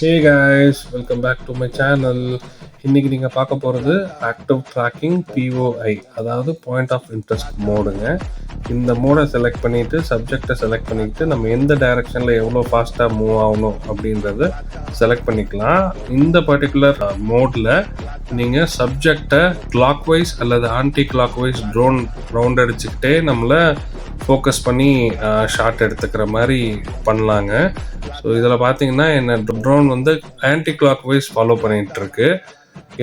Hey guys, welcome back to my channel. இன்றைக்கி நீங்கள் பார்க்க போகிறது ஆக்டிவ் ட்ராக்கிங் POI, அதாவது பாயிண்ட் ஆஃப் இன்ட்ரெஸ்ட் மோடுங்க. இந்த மோடை செலக்ட் பண்ணிவிட்டு சப்ஜெக்டை செலக்ட் பண்ணிவிட்டு நம்ம எந்த டைரெக்ஷனில் எவ்வளோ ஃபாஸ்ட்டாக மூவ் ஆகணும் அப்படின்றத செலக்ட் பண்ணிக்கலாம். இந்த பர்டிகுலர் மோடில் நீங்கள் சப்ஜெக்டை கிளாக் வைஸ் அல்லது anticlockwise drone round அடிச்சுக்கிட்டே நம்மளை ஃபோக்கஸ் பண்ணி ஷாட் எடுத்துக்கிற மாதிரி பண்ணலாங்க. ஸோ இதில் பார்த்தீங்கன்னா என்னை ட்ரோன் வந்து ஆன்டி கிளாக் வைஸ் ஃபாலோ பண்ணிகிட்ருக்கு,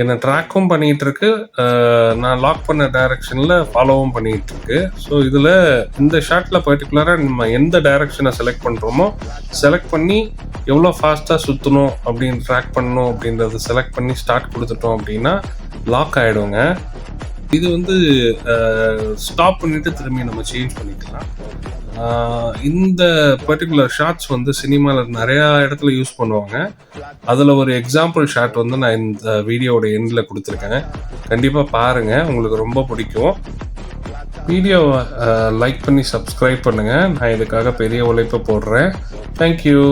என்னை ட்ராக்கும் பண்ணிகிட்ருக்கு, நான் லாக் பண்ண டைரெக்ஷனில் ஃபாலோவும் பண்ணிகிட்ருக்கு. ஸோ இதில் இந்த ஷாட்டில் பர்டிகுலராக நம்ம எந்த டைரெக்ஷனை செலக்ட் பண்ணுறோமோ செலக்ட் பண்ணி எவ்வளோ ஃபாஸ்ட்டாக சுற்றணும் அப்படின்னு ட்ராக் பண்ணணும் அப்படின்றத செலக்ட் பண்ணி ஸ்டார்ட் கொடுத்துட்டோம் அப்படின்னா லாக் ஆகிடுங்க. இது வந்து ஸ்டாப் பண்ணிவிட்டு திரும்பி நம்ம சேஞ்ச் பண்ணிக்கலாம். இந்த பர்டிகுலர் ஷாட்ஸ் வந்து சினிமாவில் நிறையா இடத்துல யூஸ் பண்ணுவாங்க. அதில் ஒரு எக்ஸாம்பிள் ஷாட் வந்து நான் இந்த வீடியோவோட எண்டில் கொடுத்துருக்கேன். கண்டிப்பாக பாருங்கள், உங்களுக்கு ரொம்ப பிடிக்கும். வீடியோவை லைக் பண்ணி சப்ஸ்கிரைப் பண்ணுங்கள். நான் இதுக்காக பெரிய உழைப்பை போடுறேன். தேங்க்யூ.